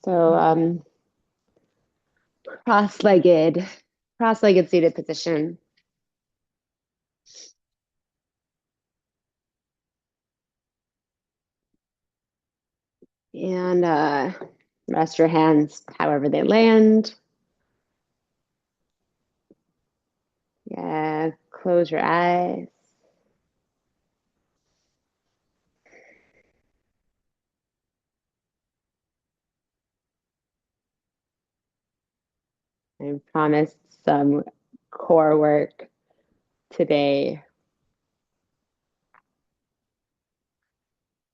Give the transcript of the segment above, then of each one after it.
So cross-legged, cross-legged seated position. And rest your hands however they land. Yeah, close your eyes. I promised some core work today.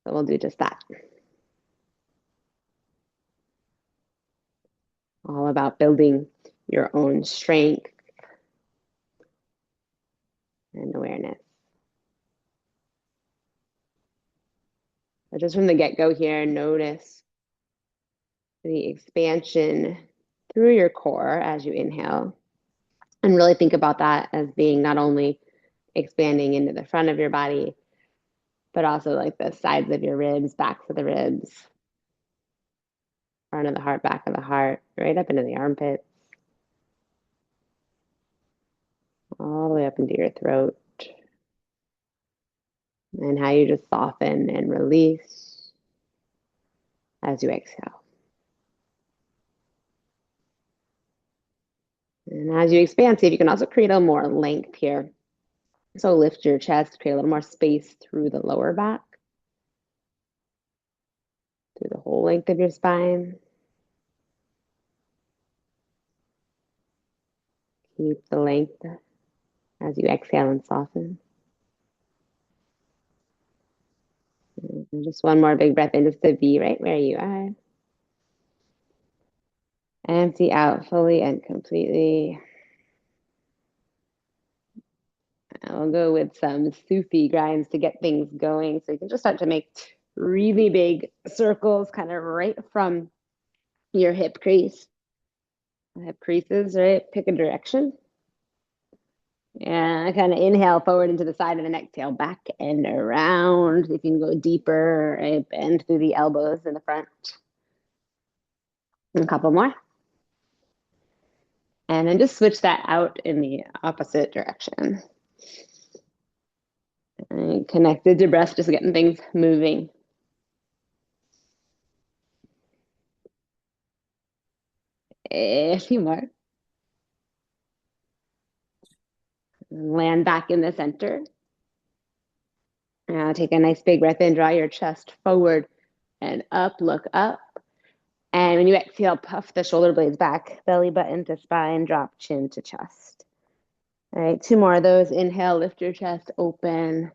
So we'll do just that. All about building your own strength and awareness. But just from the get-go here, notice the expansion through your core as you inhale. And really think about that as being not only expanding into the front of your body, but also like the sides of your ribs, backs of the ribs, front of the heart, back of the heart, right up into the armpits, all the way up into your throat. And how you just soften and release as you exhale. And as you expand, see if you can also create a little more length here. So lift your chest, create a little more space through the lower back, through the whole length of your spine. Keep the length as you exhale and soften. And just one more big breath in, just a V right where you are. Empty out fully and completely. I'll go with some Sufi grinds to get things going. So you can just start to make really big circles kind of right from your hip crease. Hip creases, right? Pick a direction. And kind of inhale forward into the side and then exhale back and around. If you can go deeper, right? Bend through the elbows in the front. And a couple more. And then just switch that out in the opposite direction. And connected to breath, just getting things moving. A few more. Land back in the center. Now take a nice big breath in, draw your chest forward and up, look up. And when you exhale, puff the shoulder blades back, belly button to spine, drop chin to chest. All right, two more of those. Inhale, lift your chest open.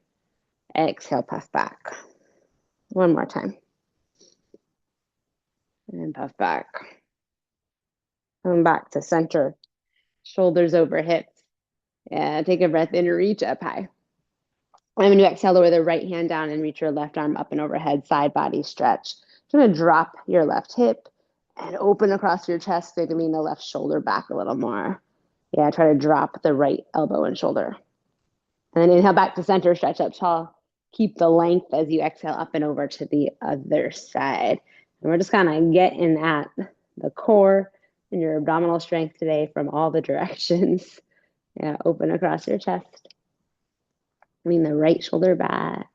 Exhale, puff back. One more time. And puff back. Come back to center. Shoulders over hips. Yeah, take a breath in, reach up high. And when you exhale, lower the right hand down and reach your left arm up and overhead, side body stretch. Just gonna drop your left hip and open across your chest, maybe lean the left shoulder back a little more. Yeah, try to drop the right elbow and shoulder. And then inhale back to center, stretch up tall. Keep the length as you exhale up and over to the other side. And we're just kind of getting at the core and your abdominal strength today from all the directions. Yeah, open across your chest. Lean the right shoulder back.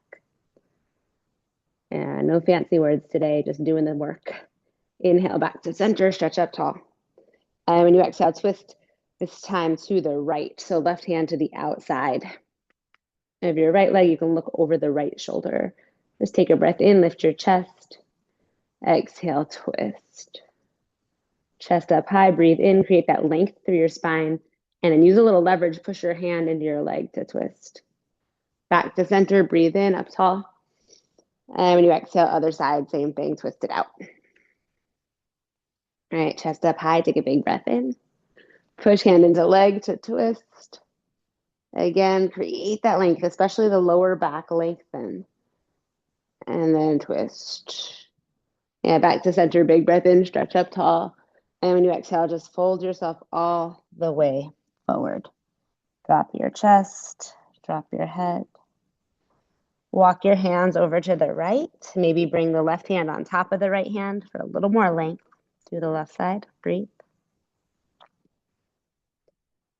Yeah, no fancy words today, just doing the work. Inhale back to center, stretch up tall. And when you exhale, twist this time to the right. So left hand to the outside of your right leg. You can look over the right shoulder. Just take a breath in, lift your chest. Exhale, twist. Chest up high, breathe in, create that length through your spine. And then use a little leverage, push your hand into your leg to twist. Back to center, breathe in, up tall. And when you exhale, other side, same thing, twist it out. All right, chest up high, take a big breath in. Push hand into leg to twist. Again, create that length, especially the lower back lengthen. And then twist. Yeah, back to center, big breath in, stretch up tall. And when you exhale, just fold yourself all the way forward. Drop your chest, drop your head. Walk your hands over to the right. Maybe bring the left hand on top of the right hand for a little more length. to the left side. Breathe.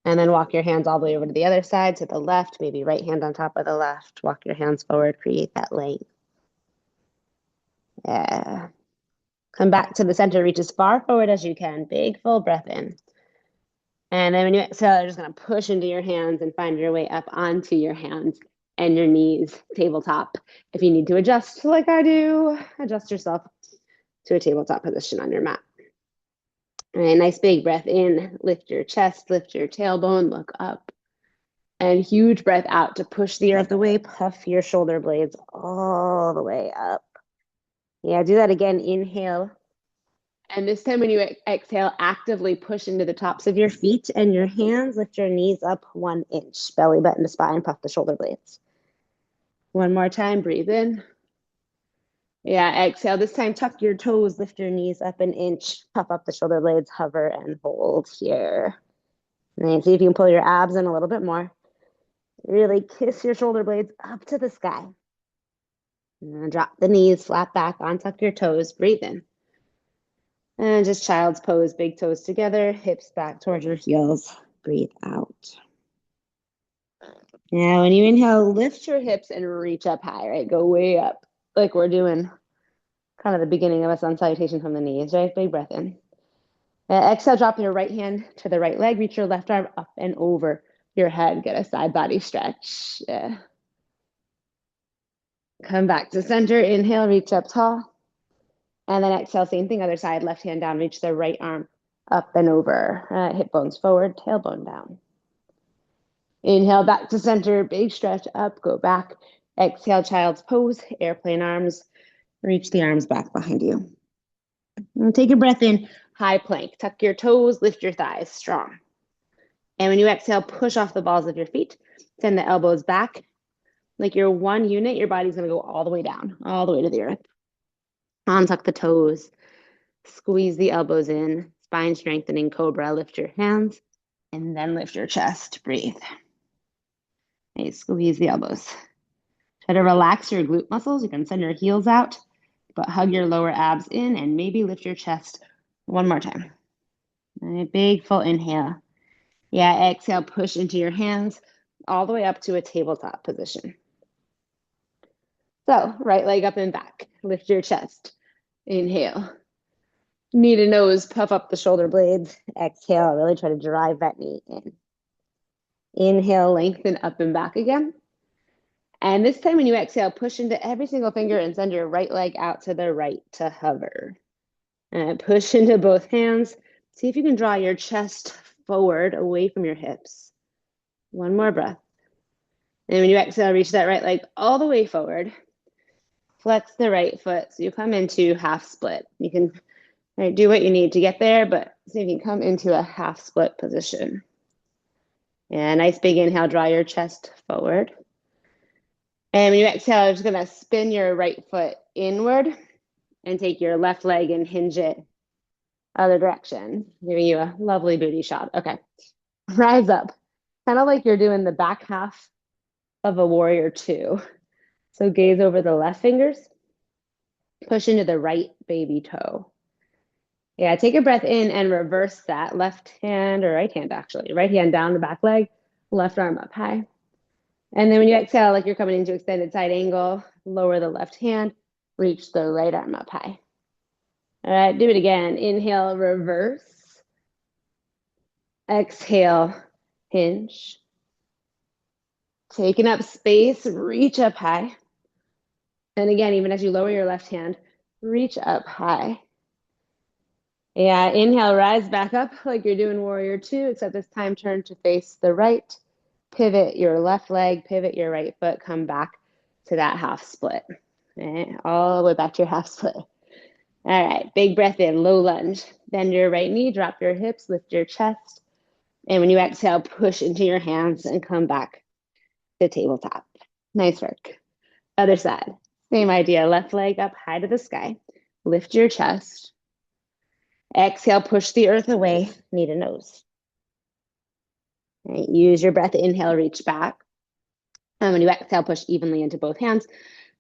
And then walk your hands all the way over to the other side, to the left, maybe right hand on top of the left. Walk your hands forward, create that length. Yeah. Come back to the center, reach as far forward as you can. Big full breath in. And then when you exhale, you're just going to push into your hands and find your way up onto your hands and your knees, tabletop. If you need to adjust like I do, adjust yourself to a tabletop position on your mat. All right, nice big breath in, lift your chest, lift your tailbone, look up. And huge breath out to push the earth away, puff your shoulder blades all the way up. Yeah, do that again, inhale. And this time when you exhale, actively push into the tops of your feet and your hands, lift your knees up 1 inch, belly button to spine, puff the shoulder blades. One more time, breathe in. Yeah, exhale. This time, tuck your toes, lift your knees up 1 inch, puff up the shoulder blades, hover and hold here. And see if you can pull your abs in a little bit more. Really kiss your shoulder blades up to the sky. And then drop the knees, flat back, untuck your toes, breathe in. And just child's pose, big toes together, hips back towards your heels, breathe out. Now, when you inhale, lift your hips and reach up high, right? Go way up, like we're doing kind of the beginning of a sun salutation from the knees, right? Big breath in. Exhale, drop your right hand to the right leg, reach your left arm up and over your head, get a side body stretch. Yeah. Come back to center, inhale, reach up tall. And then exhale, same thing, other side, left hand down, reach the right arm up and over. Hip bones forward, tailbone down. Inhale, back to center, big stretch up, go back. Exhale, child's pose, airplane arms. Reach the arms back behind you. And take a breath in, high plank. Tuck your toes, lift your thighs, strong. And when you exhale, push off the balls of your feet. Send the elbows back. Like you're one unit, your body's going to go all the way down, all the way to the earth. Untuck the toes. Squeeze the elbows in. Spine strengthening, cobra. Lift your hands. And then lift your chest. Breathe. Okay, squeeze the elbows. Try to relax your glute muscles. You can send your heels out, but hug your lower abs in and maybe lift your chest one more time. A big full inhale. Yeah, exhale, push into your hands all the way up to a tabletop position. So, right leg up and back. Lift your chest. Inhale. Knee to nose, puff up the shoulder blades. Exhale, really try to drive that knee in. Inhale, lengthen up and back again. And this time when you exhale, push into every single finger and send your right leg out to the right to hover. And push into both hands. See if you can draw your chest forward away from your hips. One more breath. And when you exhale, reach that right leg all the way forward. Flex the right foot so you come into half split. You can do what you need to get there, but see if you can come into a half split position. And nice big inhale, draw your chest forward. And when you exhale, you're just going to spin your right foot inward and take your left leg and hinge it other direction, giving you a lovely booty shot. Okay, rise up. Kind of like you're doing the back half of a warrior two. So gaze over the left fingers, push into the right baby toe. Yeah, take a breath in and reverse that. Left hand or right hand, actually. Right hand down the back leg, left arm up high. And then when you exhale, like you're coming into extended side angle, lower the left hand, reach the right arm up high. All right, do it again. Inhale, reverse. Exhale, hinge. Taking up space, reach up high. And again, even as you lower your left hand, reach up high. Yeah, inhale, rise back up like you're doing warrior two, except this time turn to face the right. Pivot your left leg, pivot your right foot, come back to that half split. Okay, all the way back to your half split. All right, big breath in, low lunge. Bend your right knee, drop your hips, lift your chest. And when you exhale, push into your hands and come back to tabletop. Nice work. Other side, same idea. Left leg up high to the sky. Lift your chest. Exhale, push the earth away, knee to nose. All right, use your breath, inhale, reach back. And when you exhale, push evenly into both hands.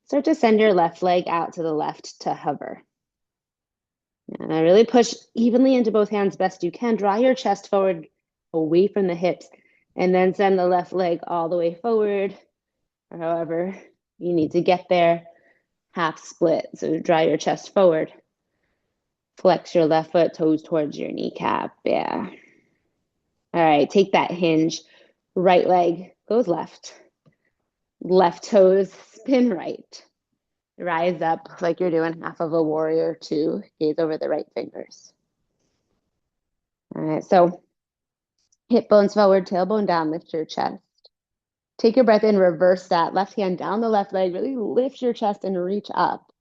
Start to send your left leg out to the left to hover. And I really push evenly into both hands best you can. Draw your chest forward away from the hips, and then send the left leg all the way forward, or however you need to get there. Half split. So draw your chest forward. Flex your left foot, toes towards your kneecap. Yeah. All right, take that hinge. Right leg goes left. Left toes spin right. Rise up like you're doing half of a warrior two. Gaze over the right fingers. All right, so hip bones forward, tailbone down, lift your chest. Take your breath in, reverse that. Left hand down the left leg, really lift your chest and reach up.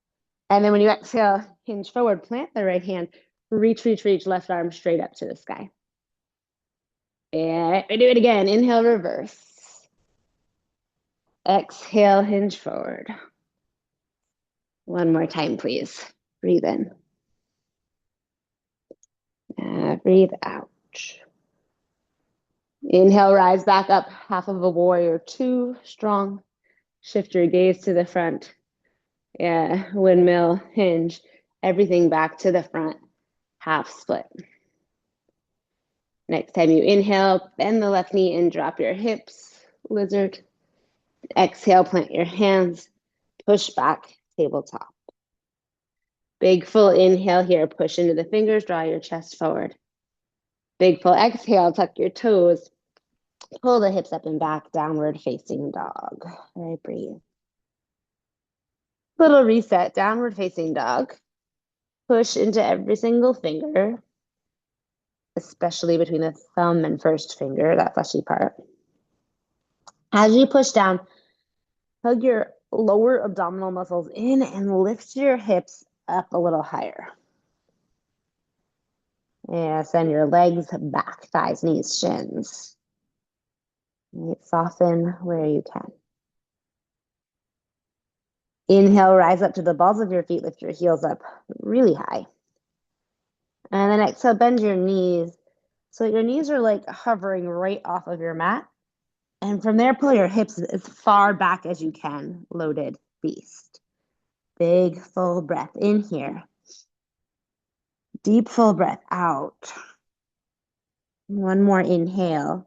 And then when you exhale, hinge forward, plant the right hand, reach, left arm straight up to the sky. And we do it again. Inhale, reverse. Exhale, hinge forward. One more time, please. Breathe in. Breathe out. Inhale, rise back up, half of a warrior two, strong. Shift your gaze to the front. Yeah, windmill, hinge, everything back to the front, half split. Next time you inhale, bend the left knee and drop your hips, lizard. Exhale, plant your hands, push back, tabletop. Big full inhale here, push into the fingers, draw your chest forward. Big full exhale, tuck your toes, pull the hips up and back, downward facing dog. All right, breathe. Little reset, downward facing dog. Push into every single finger, especially between the thumb and first finger, that fleshy part. As you push down, hug your lower abdominal muscles in and lift your hips up a little higher. Yeah, send your legs back, thighs, knees, shins. Soften where you can. Inhale, rise up to the balls of your feet, lift your heels up really high. And then exhale, bend your knees. So your knees are like hovering right off of your mat. And from there, pull your hips as far back as you can. Loaded beast. Big, full breath in here. Deep, full breath out. One more inhale.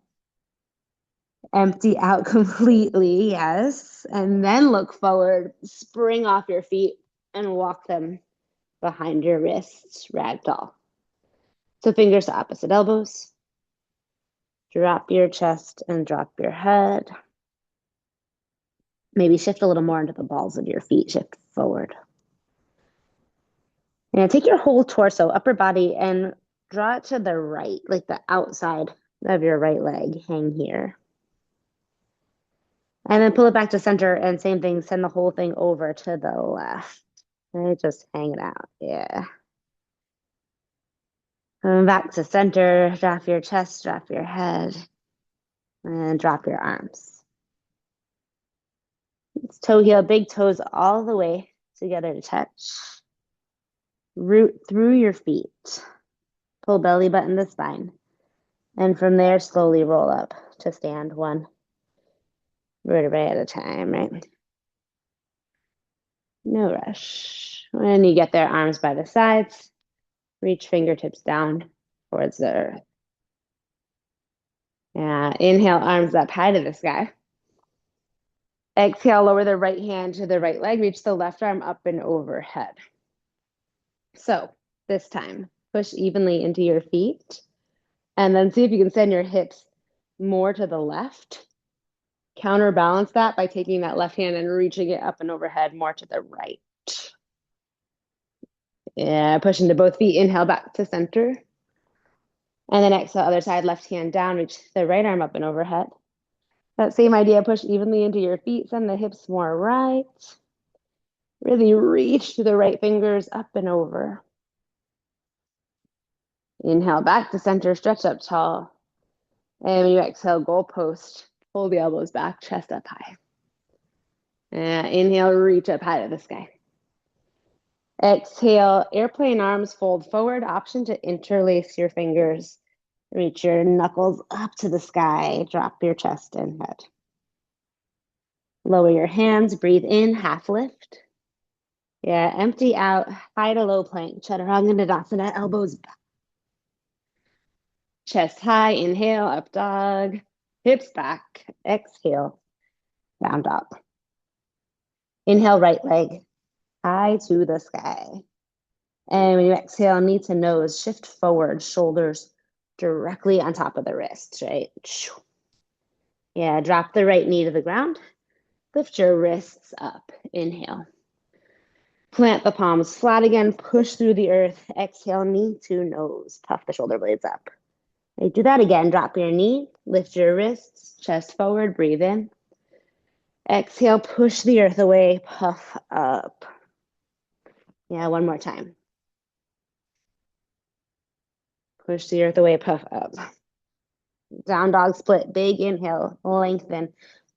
Empty out completely, yes. And then look forward, spring off your feet and walk them behind your wrists, ragdoll. So fingers to opposite elbows. Drop your chest and drop your head. Maybe shift a little more into the balls of your feet, shift forward. And take your whole torso, upper body, and draw it to the right, like the outside of your right leg. Hang here. And then pull it back to center, and same thing, send the whole thing over to the left. And just hang it out, yeah. And back to center, drop your chest, drop your head, and drop your arms. It's toe heel, big toes all the way together to touch. Root through your feet. Pull belly button to spine. And from there, slowly roll up to stand one vertebrae at a time, right? No rush. When you get there, arms by the sides. Reach fingertips down towards the earth. Yeah, inhale, arms up high to the sky. Exhale, lower the right hand to the right leg. Reach the left arm up and overhead. So this time, push evenly into your feet. And then see if you can send your hips more to the left. Counterbalance that by taking that left hand and reaching it up and overhead more to the right. Yeah, push into both feet. Inhale back to center. And then exhale, other side, left hand down, reach the right arm up and overhead. That same idea, push evenly into your feet, send the hips more right. Really reach to the right fingers up and over. Inhale back to center, stretch up tall. And when you exhale, goalpost, pull the elbows back, chest up high. Inhale, reach up high to the sky. Exhale, airplane arms fold forward, option to interlace your fingers. Reach your knuckles up to the sky, drop your chest and head. Lower your hands, breathe in, half lift. Yeah, empty out, high to low plank, chaturanga tadasana, elbows back. Chest high, inhale, up dog, hips back, exhale, down dog. Inhale, right leg, high to the sky. And when you exhale, knee to nose, shift forward, shoulders directly on top of the wrists, right? Yeah, drop the right knee to the ground. Lift your wrists up. Inhale. Plant the palms flat again. Push through the earth. Exhale, knee to nose. Puff the shoulder blades up. Okay, do that again. Drop your knee. Lift your wrists. Chest forward. Breathe in. Exhale, push the earth away. Puff up. Yeah, one more time. Push the earth away. Puff up. Down dog split. Big inhale. Lengthen.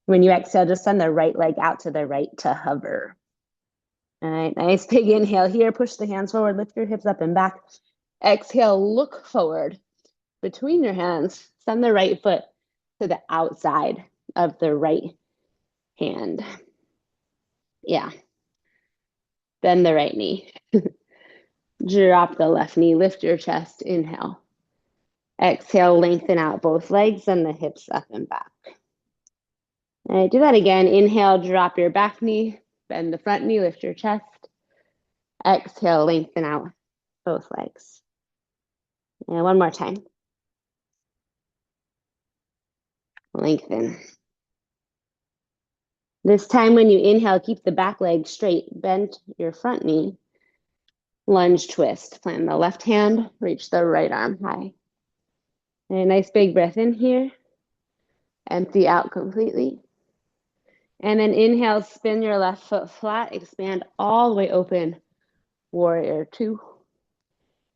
When you exhale, just send the right leg out to the right to hover. All right, nice big inhale here. Push the hands forward. Lift your hips up and back. Exhale, look forward between your hands. Send the right foot to the outside of the right hand. Yeah. Bend the right knee. Drop the left knee. Lift your chest. Inhale. Exhale, lengthen out both legs and the hips up and back. All right, do that again. Inhale, drop your back knee. Bend the front knee. Lift your chest. Exhale, lengthen out both legs. And one more time. Lengthen. This time when you inhale, keep the back leg straight. Bend your front knee. Lunge twist. Plant the left hand. Reach the right arm high. And a nice big breath in here. Empty out completely. And then inhale, spin your left foot flat. Expand all the way open. Warrior two.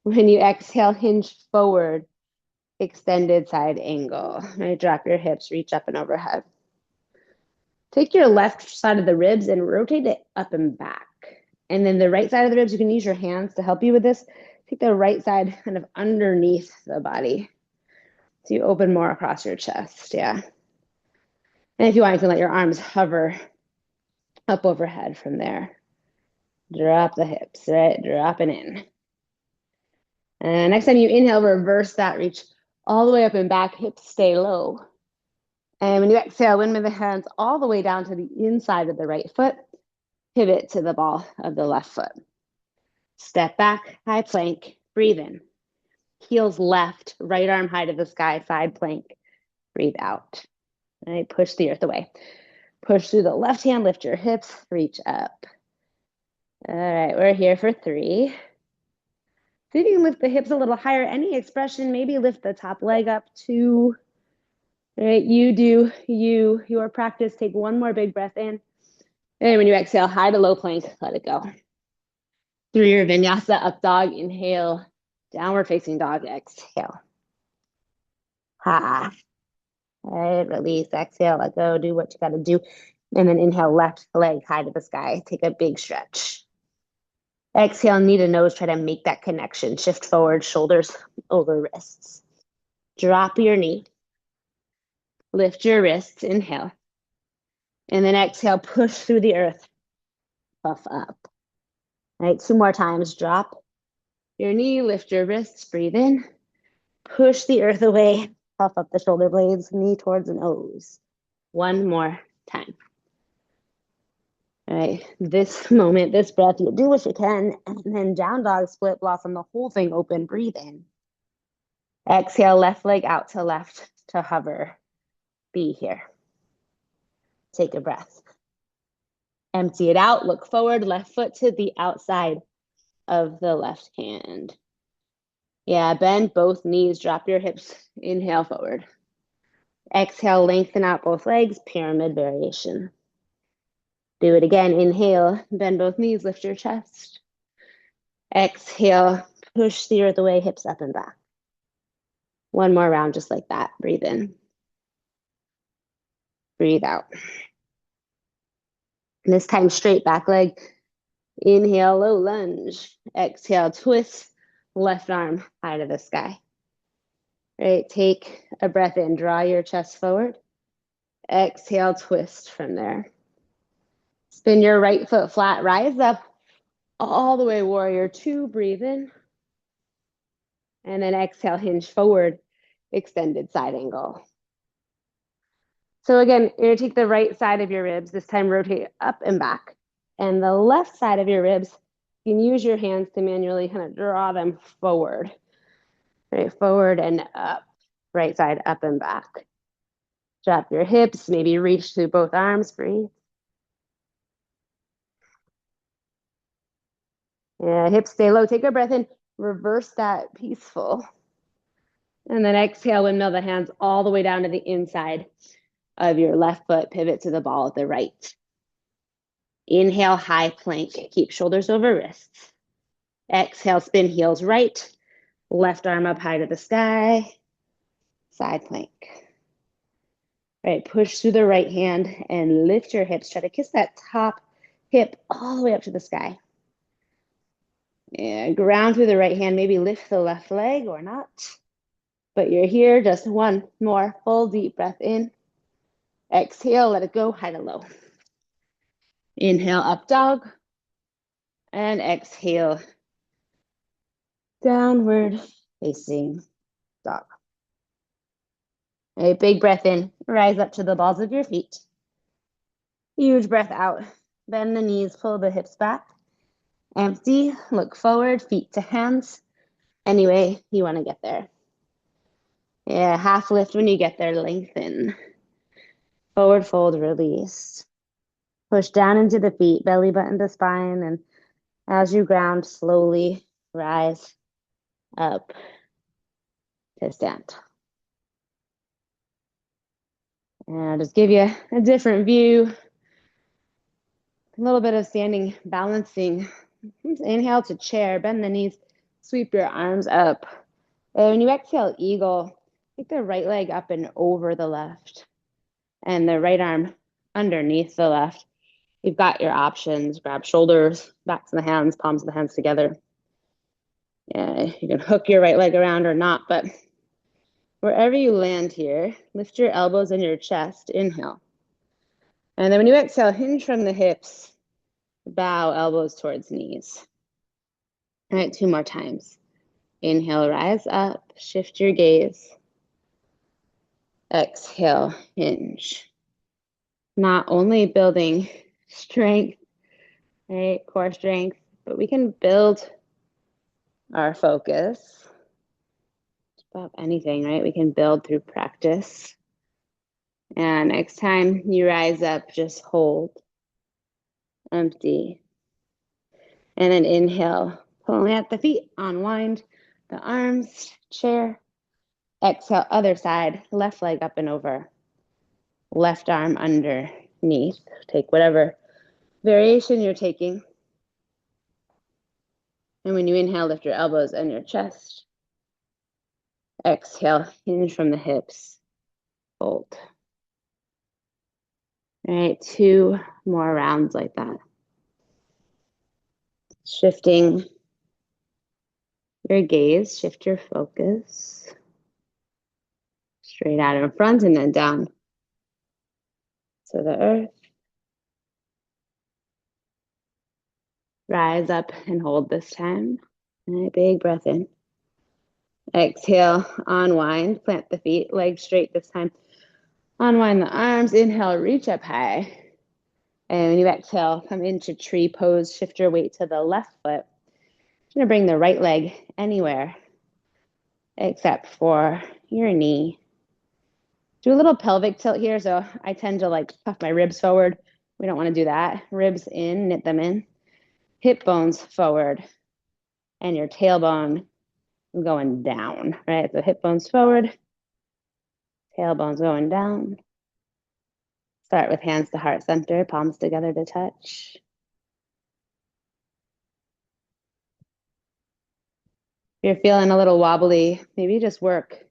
When you exhale, hinge forward. Extended side angle. Right, drop your hips, reach up and overhead. Take your left side of the ribs and rotate it up and back. And then the right side of the ribs, you can use your hands to help you with this. Take the right side kind of underneath the body. So you open more across your chest, yeah. And if you want, you can let your arms hover up overhead from there. Drop the hips, right? Dropping in. And next time you inhale, reverse that, reach all the way up and back, hips stay low. And when you exhale, wind with the hands all the way down to the inside of the right foot. Pivot to the ball of the left foot. Step back, high plank, breathe in. Heels left, right arm high to the sky, side plank, breathe out. All right, push the earth away. Push through the left hand, lift your hips, reach up. All right, we're here for 3. See if you can lift the hips a little higher. Any expression, maybe lift the top leg up 2. All right, you do your practice. Take one more big breath in. And when you exhale, high to low plank, let it go. Through your vinyasa, up dog, inhale, downward facing dog, exhale. Ha. All right, release, exhale, let go, do what you gotta do. And then inhale, left leg high to the sky. Take a big stretch. Exhale, knee to nose, try to make that connection. Shift forward, shoulders over wrists. Drop your knee. Lift your wrists, inhale. And then exhale, push through the earth. Puff up. All right, 2 more times. Drop your knee, lift your wrists, breathe in. Push the earth away. Puff up the shoulder blades, knee towards the nose. 1 more time. All right, this moment, this breath, you do what you can, and then down dog, split, blossom the whole thing open, breathe in. Exhale, left leg out to left to hover. Be here. Take a breath. Empty it out, look forward, left foot to the outside of the left hand. Yeah, bend both knees, drop your hips, inhale forward. Exhale, lengthen out both legs, pyramid variation. Do it again, inhale, bend both knees, lift your chest. Exhale, push the earth away, hips up and back. 1 more round just like that, breathe in. Breathe out. And this time, straight back leg. Inhale, low lunge. Exhale, twist, left arm high to the sky. Right, take a breath in, draw your chest forward. Exhale, twist from there. Spin your right foot flat, rise up, all the way, warrior two, breathe in. And then exhale, hinge forward, extended side angle. So again, you're gonna take the right side of your ribs, this time rotate up and back. And the left side of your ribs, you can use your hands to manually kind of draw them forward. Right, forward and up, right side up and back. Drop your hips, maybe reach through both arms, breathe. Yeah, hips stay low, take a breath in, reverse that peaceful. And then exhale, windmill the hands all the way down to the inside of your left foot, pivot to the ball at the right. Inhale, high plank, keep shoulders over wrists. Exhale, spin heels right, left arm up high to the sky, side plank. Right, push through the right hand and lift your hips. Try to kiss that top hip all the way up to the sky. Yeah, ground through the right hand, maybe lift the left leg or not. But you're here, just one more full deep breath in. Exhale, let it go, high to low. Inhale, up dog. And exhale, downward facing dog. A big breath in, rise up to the balls of your feet. Huge breath out. Bend the knees, pull the hips back. Empty, look forward, feet to hands. Any way you want to get there. Yeah, half lift when you get there, lengthen. Forward fold, release. Push down into the feet, belly button to spine, and as you ground, slowly rise up to stand. And I'll just give you a different view. A little bit of standing, balancing. Inhale to chair, bend the knees, sweep your arms up. And when you exhale, eagle, take the right leg up and over the left, and the right arm underneath the left. You've got your options. Grab shoulders, backs of the hands, palms of the hands together. Yeah, you can hook your right leg around or not, but wherever you land here, lift your elbows in your chest, inhale. And then when you exhale, hinge from the hips, bow elbows towards knees. All right, 2 more times. Inhale, rise up, shift your gaze. Exhale, hinge. Not only building strength, right, core strength, but we can build our focus. About anything, right? We can build through practice. And next time you rise up, just hold. Empty. And then inhale, pulling at the feet, unwind the arms, chair. Exhale, other side, left leg up and over. Left arm underneath. Take whatever variation you're taking. And when you inhale, lift your elbows and your chest. Exhale, hinge from the hips, fold. All right, 2 more rounds like that. Shifting your gaze, shift your focus. Straight out in front and then down to the earth. Rise up and hold this time. All right, big breath in. Exhale, unwind, plant the feet, legs straight this time. Unwind the arms, inhale, reach up high. And when you exhale, come into tree pose, shift your weight to the left foot. You're gonna bring the right leg anywhere except for your knee. Do a little pelvic tilt here. So I tend to like puff my ribs forward. We don't wanna do that. Ribs in, knit them in. Hip bones forward and your tailbone going down, right? So hip bones forward, tailbone's going down. Start with hands to heart center, palms together to touch. If you're feeling a little wobbly, maybe just work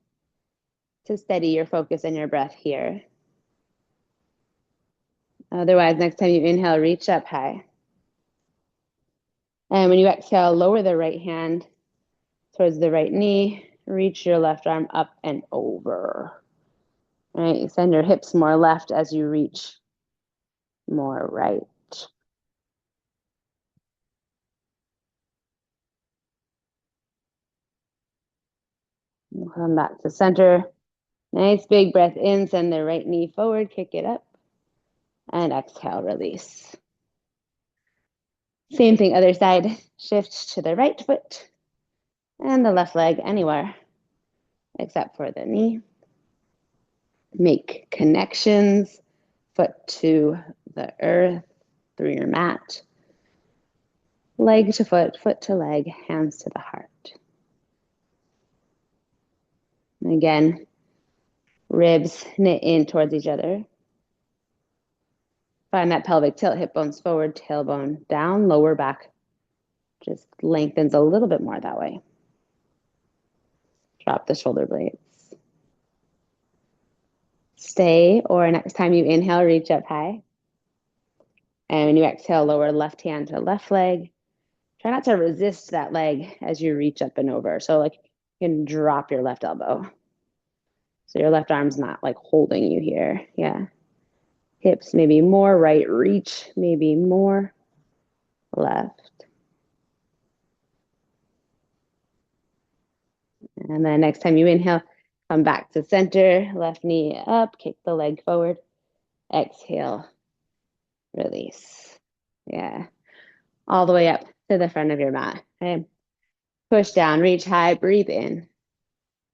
to steady your focus and your breath here. Otherwise, next time you inhale, reach up high. And when you exhale, lower the right hand towards the right knee, reach your left arm up and over. All right, you send your hips more left as you reach more right. Come back to center. Nice big breath in, send the right knee forward, kick it up, and exhale, release. Same thing, other side. Shift to the right foot and the left leg anywhere except for the knee. Make connections, foot to the earth through your mat. Leg to foot, foot to leg, hands to the heart. And again, ribs knit in towards each other. Find that pelvic tilt, hip bones forward, tailbone down, lower back just lengthens a little bit more that way. Drop the shoulder blades. Stay, or next time you inhale, reach up high. And when you exhale, lower left hand to left leg. Try not to resist that leg as you reach up and over. So like you can drop your left elbow. So your left arm's not like holding you here. Yeah. Hips maybe more, right reach, maybe more, left. And then next time you inhale, come back to center, left knee up, kick the leg forward. Exhale, release. Yeah. All the way up to the front of your mat. Okay. Push down, reach high, breathe in.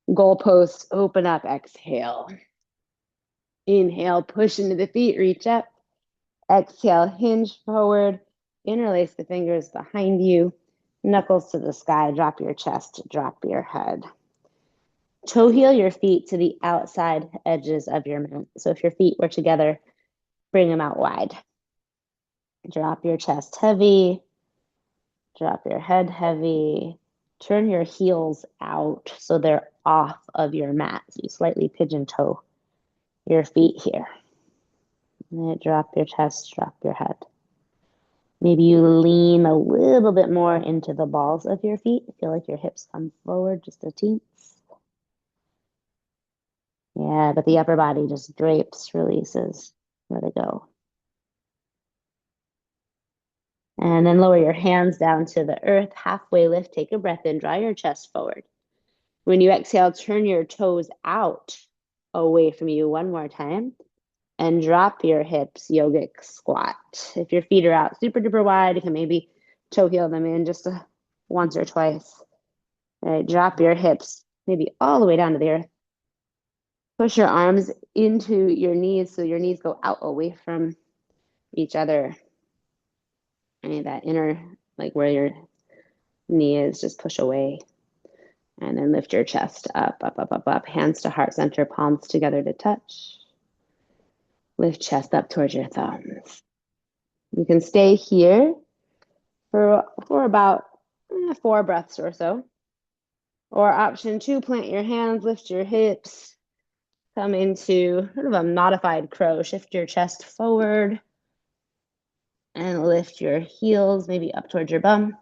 Goalposts, open up, exhale. Inhale, push into the feet, reach up. Exhale, hinge forward, interlace the fingers behind you, knuckles to the sky, drop your chest, drop your head. Toe heel your feet to the outside edges of your mat. So if your feet were together, bring them out wide. Drop your chest heavy, drop your head heavy. Turn your heels out so they're off of your mat. So you slightly pigeon toe your feet here. And drop your chest, drop your head. Maybe you lean a little bit more into the balls of your feet. Feel like your hips come forward just a teens. Yeah, but the upper body just drapes, releases, let it go. And then lower your hands down to the earth, halfway lift, take a breath in, draw your chest forward. When you exhale, turn your toes out away from you one more time and drop your hips, yogic squat. If your feet are out super duper wide, you can maybe toe heel them in just once or twice. All right, drop your hips maybe all the way down to the earth. Push your arms into your knees so your knees go out away from each other. And that inner, like where your knee is, just push away. And then lift your chest up, up, up, up, up. Hands to heart center, palms together to touch. Lift chest up towards your thumbs. You can stay here for about 4 breaths or so. Or option 2, plant your hands, lift your hips. Come into sort of a modified crow. Shift your chest forward and lift your heels maybe up towards your bum.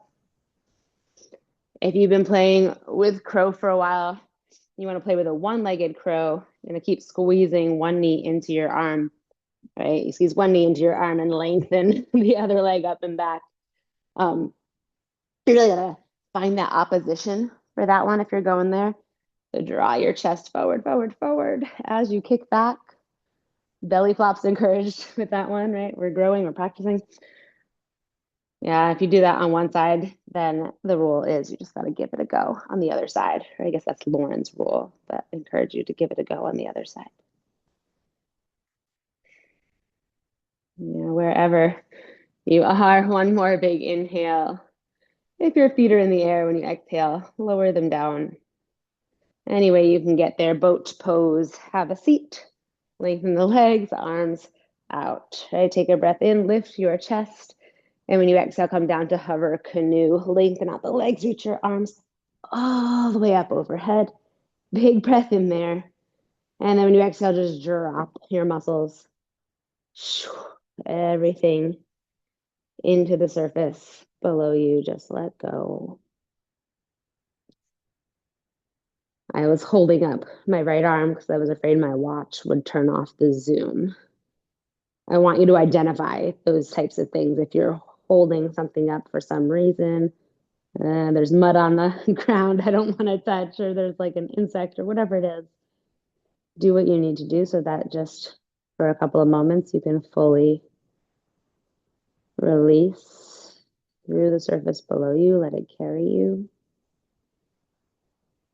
If you've been playing with crow for a while, you want to play with a one-legged crow. You're going to keep squeezing one knee into your arm, right? You squeeze one knee into your arm and lengthen the other leg up and back. You're really going to find that opposition for that one if you're going there. So draw your chest forward, forward, forward as you kick back. Belly flops encouraged with that one, right? We're growing, we're practicing. Yeah, if you do that on one side, then the rule is you just got to give it a go on the other side. Or I guess that's Lauren's rule, that encourage you to give it a go on the other side. Yeah, wherever you are, one more big inhale. If your feet are in the air when you exhale, lower them down. Any way you can get there, boat pose, have a seat, lengthen the legs, arms out. Right? Take a breath in, lift your chest. And when you exhale, come down to hover canoe. Lengthen out the legs, reach your arms all the way up overhead. Big breath in there. And then when you exhale, just drop your muscles. Everything into the surface below you. Just let go. I was holding up my right arm because I was afraid my watch would turn off the Zoom. I want you to identify those types of things. If you're holding something up for some reason, There's mud on the ground I don't want to touch, or there's like an insect or whatever it is. Do what you need to do so that just for a couple of moments you can fully release through the surface below you. Let it carry you.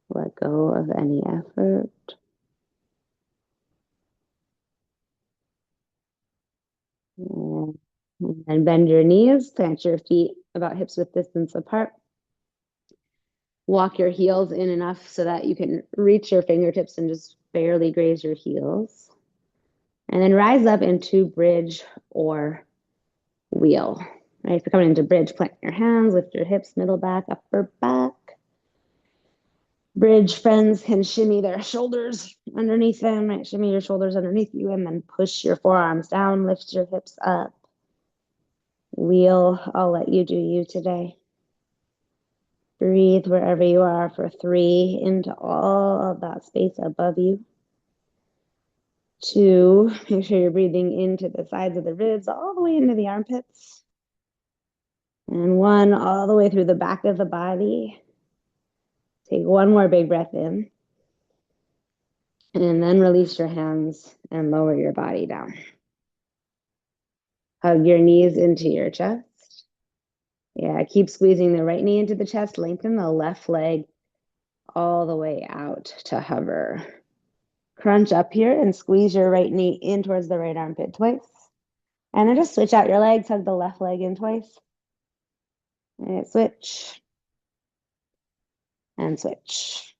Let go of any effort. And bend your knees, plant your feet about hips width distance apart. Walk your heels in enough so that you can reach your fingertips and just barely graze your heels. And then rise up into bridge or wheel. Right, if you're coming into bridge, plant your hands, lift your hips, middle back, upper back. Bridge friends can shimmy their shoulders underneath them, right? Shimmy your shoulders underneath you and then push your forearms down, lift your hips up. Wheel, I'll let you do you today. Breathe wherever you are for 3 into all of that space above you. 2, make sure you're breathing into the sides of the ribs, all the way into the armpits. And 1, all the way through the back of the body. Take 1 more big breath in. And then release your hands and lower your body down. Hug your knees into your chest. Yeah, keep squeezing the right knee into the chest. Lengthen the left leg all the way out to hover. Crunch up here and squeeze your right knee in towards the right armpit twice. And then just switch out your legs. Hug the left leg in twice. And switch. And switch.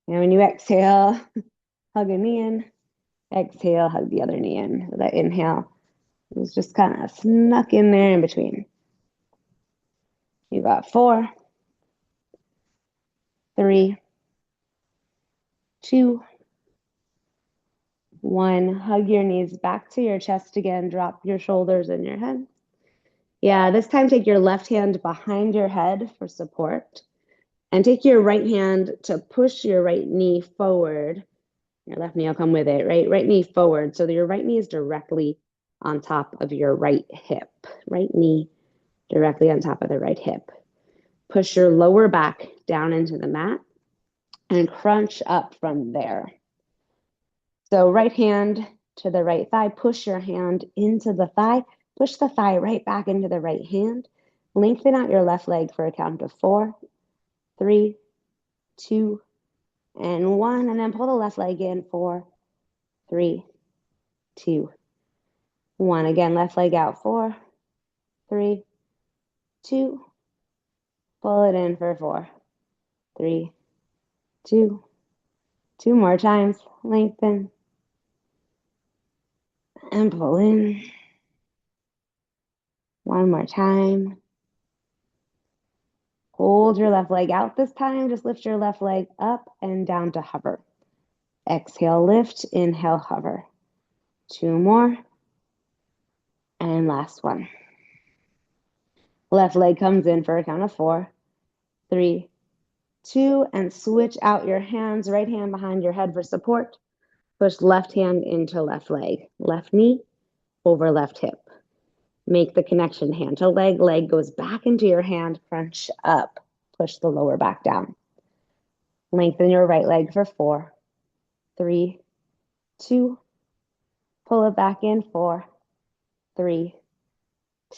And when you exhale, hug a knee in. Exhale, hug the other knee in. So that inhale is just kind of snuck in there in between. You got 4, 3, 2, 1. Hug your knees back to your chest again. Drop your shoulders and your head. Yeah, this time take your left hand behind your head for support. And take your right hand to push your right knee forward. Your left knee will come with it, right? Right knee forward. So that your right knee is directly on top of your right hip. Right knee directly on top of the right hip. Push your lower back down into the mat and crunch up from there. So right hand to the right thigh, push your hand into the thigh, push the thigh right back into the right hand. Lengthen out your left leg for a count of 4, 3, 2, and 1. And then pull the left leg in. 4, 3, 2, 1. Again, left leg out. 4, 3, 2. Pull it in for 4, 3, 2. 2 more times. Lengthen. And pull in. 1 more time. Hold your left leg out this time. Just lift your left leg up and down to hover. Exhale, lift. Inhale, hover. 2 more. And last one. Left leg comes in for a count of 4, 3, 2, and switch out your hands. Right hand behind your head for support. Push left hand into left leg. Left knee over left hip. Make the connection hand to leg. Leg goes back into your hand. Crunch up. Push the lower back down. Lengthen your right leg for 4, 3, 2. Pull it back in. 4, 3,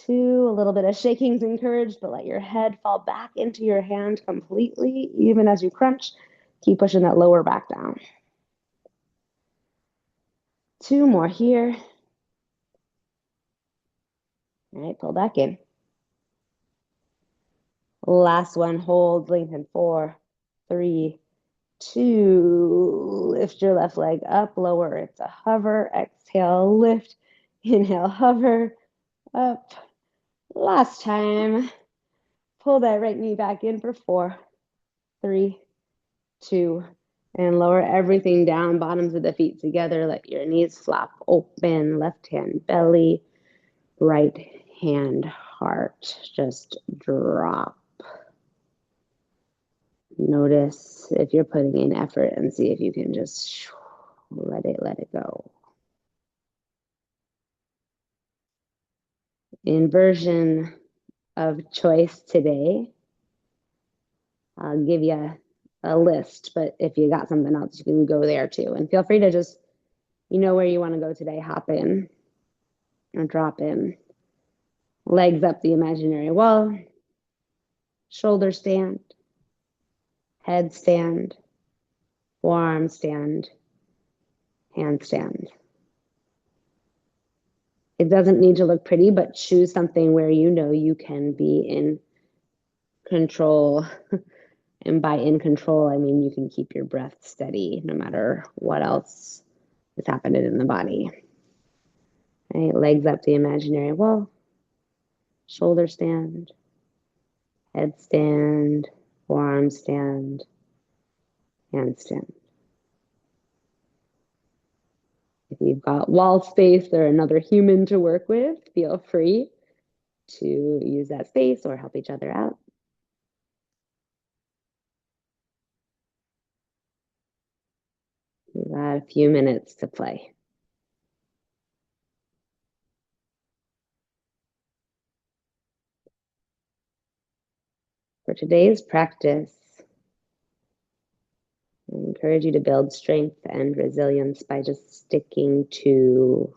2. A little bit of shaking's encouraged, but let your head fall back into your hand completely. Even as you crunch, keep pushing that lower back down. 2 more here. All right, pull back in. Last one, hold, lengthen. 4, 3, 2. Lift your left leg up, lower it to hover. Exhale, lift. Inhale, hover, up. Last time. Pull that right knee back in for 4, 3, 2, and lower everything down, bottoms of the feet together. Let your knees flop open. Left hand belly, right hand heart. Just drop. Notice if you're putting in effort and see if you can just let it go. Inversion of choice today. I'll give you a list, but if you got something else, you can go there too. And feel free to just, where you want to go today, hop in or drop in. Legs up the imaginary wall, shoulder stand, head stand, forearm stand, handstand. It doesn't need to look pretty, but choose something where you can be in control. And by in control, I mean you can keep your breath steady no matter what else is happening in the body. Right? Legs up the imaginary wall, shoulder stand, head stand, forearm stand, handstand. If you've got wall space or another human to work with, feel free to use that space or help each other out. We've got a few minutes to play. For today's practice, I encourage you to build strength and resilience by just sticking to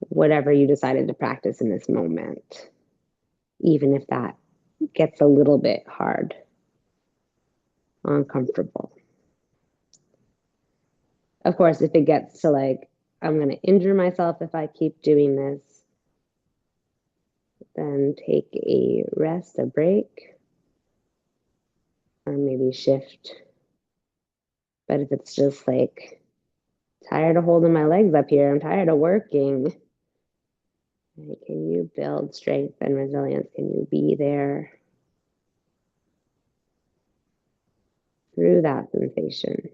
whatever you decided to practice in this moment, even if that gets a little bit hard, uncomfortable. Of course, if it gets to like, I'm going to injure myself if I keep doing this, then take a rest, a break, or maybe shift. But if it's just like, tired of holding my legs up here, I'm tired of working, can you build strength and resilience? Can you be there through that sensation?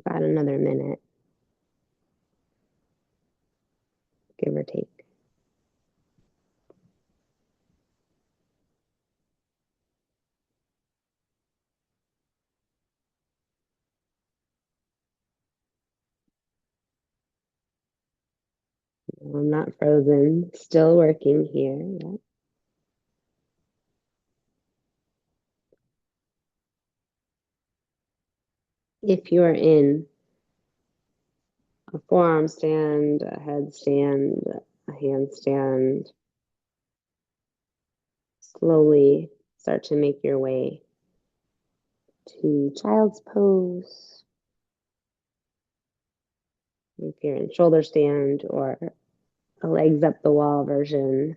About another minute, give or take. I'm not frozen, still working here. Yeah. If you're in a forearm stand, a headstand, a handstand, slowly start to make your way to child's pose. If you're in shoulder stand or a legs up the wall version,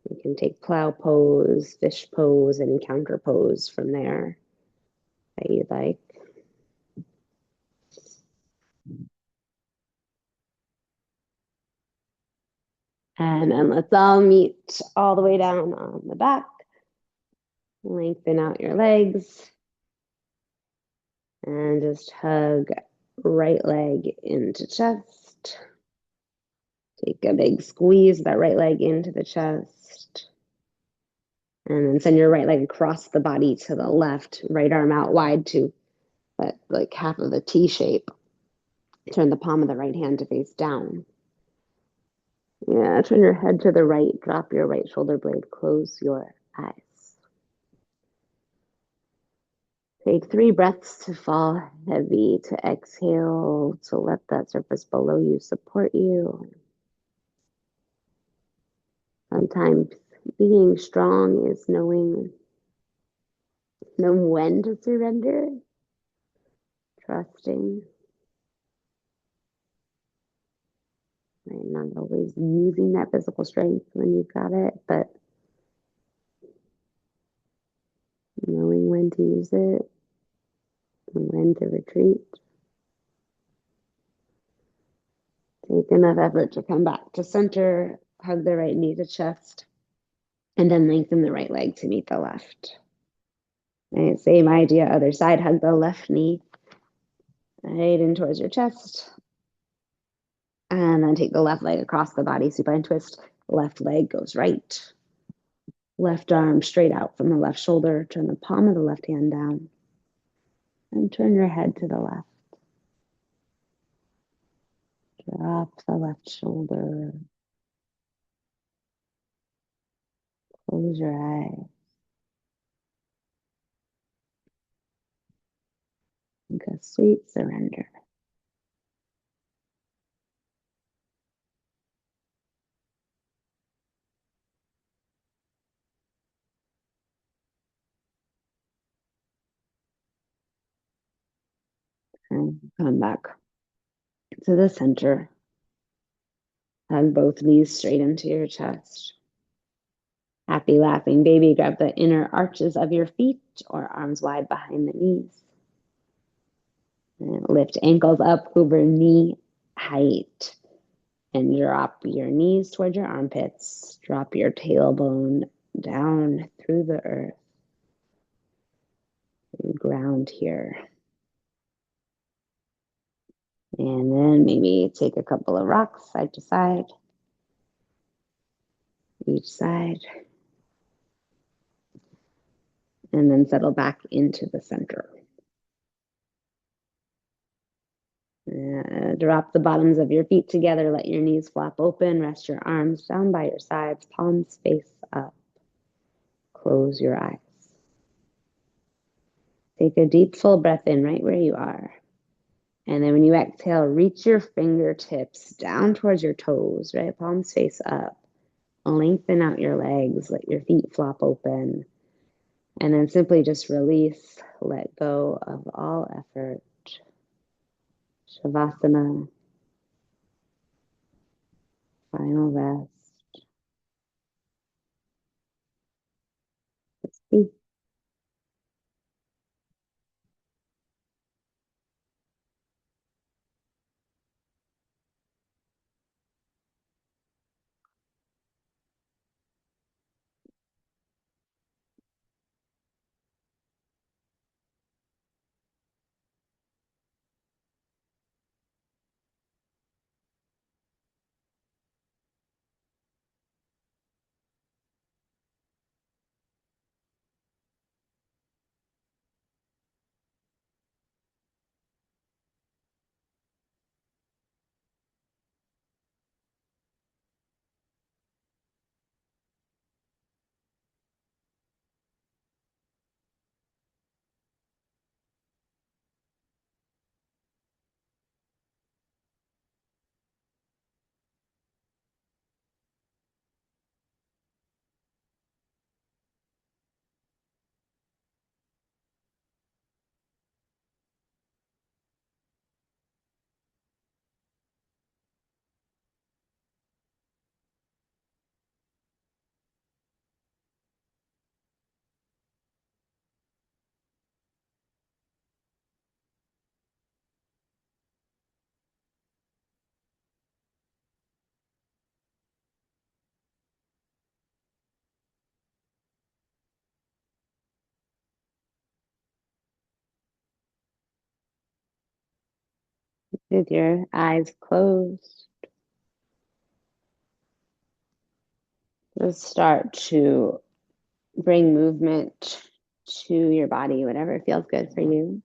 you can take plow pose, fish pose, and counter pose from there that you'd like. And then let's all meet all the way down on the back. Lengthen out your legs. And just hug right leg into chest. Take a big squeeze that right leg into the chest. And then send your right leg across the body to the left, right arm out wide to that like half of the T shape. Turn the palm of the right hand to face down. Yeah, turn your head to the right, drop your right shoulder blade, close your eyes. Take 3 breaths to fall heavy, to exhale, to let that surface below you support you. Sometimes being strong is knowing when to surrender, trusting, right? Not always using that physical strength when you've got it, but knowing when to use it and when to retreat. Take enough effort to come back to center, hug the right knee to chest, and then lengthen the right leg to meet the left. Right, same idea, other side, hug the left knee right in towards your chest. And then take the left leg across the body, supine twist. Left leg goes right. Left arm straight out from the left shoulder. Turn the palm of the left hand down. And turn your head to the left. Drop the left shoulder. Close your eyes. Make a sweet surrender. And come back to the center. Hug both knees straight into your chest. Happy laughing baby, grab the inner arches of your feet or arms wide behind the knees. And lift ankles up over knee height. And drop your knees towards your armpits. Drop your tailbone down through the earth. And ground here. And then maybe take a couple of rocks side to side. Each side. And then settle back into the center. Drop the bottoms of your feet together. Let your knees flap open. Rest your arms down by your sides. Palms face up. Close your eyes. Take a deep, full breath in right where you are. And then when you exhale, reach your fingertips down towards your toes, right? Palms face up. Lengthen out your legs. Let your feet flop open. And then simply just release. Let go of all effort. Shavasana. Final rest. Just be. With your eyes closed, just start to bring movement to your body, whatever feels good for you.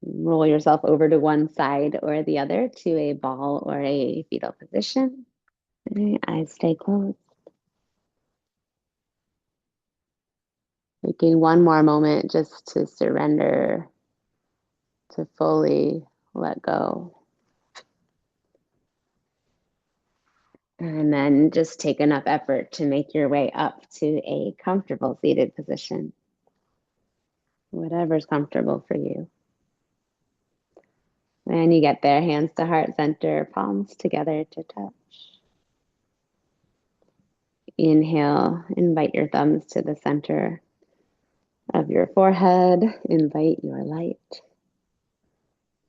Roll yourself over to one side or the other to a ball or a fetal position. Eyes stay closed. Taking one more moment just to surrender, to fully let go. And then just take enough effort to make your way up to a comfortable seated position. Whatever's comfortable for you. When you get there, hands to heart center, palms together to touch. Inhale, invite your thumbs to the center of your forehead. Invite your light.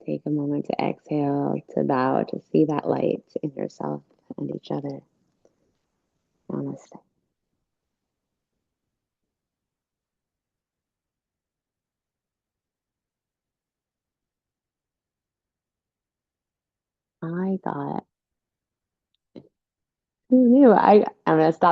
Take a moment to exhale, to bow, to see that light in yourself and each other. Namaste. I got, who knew? I'm gonna stop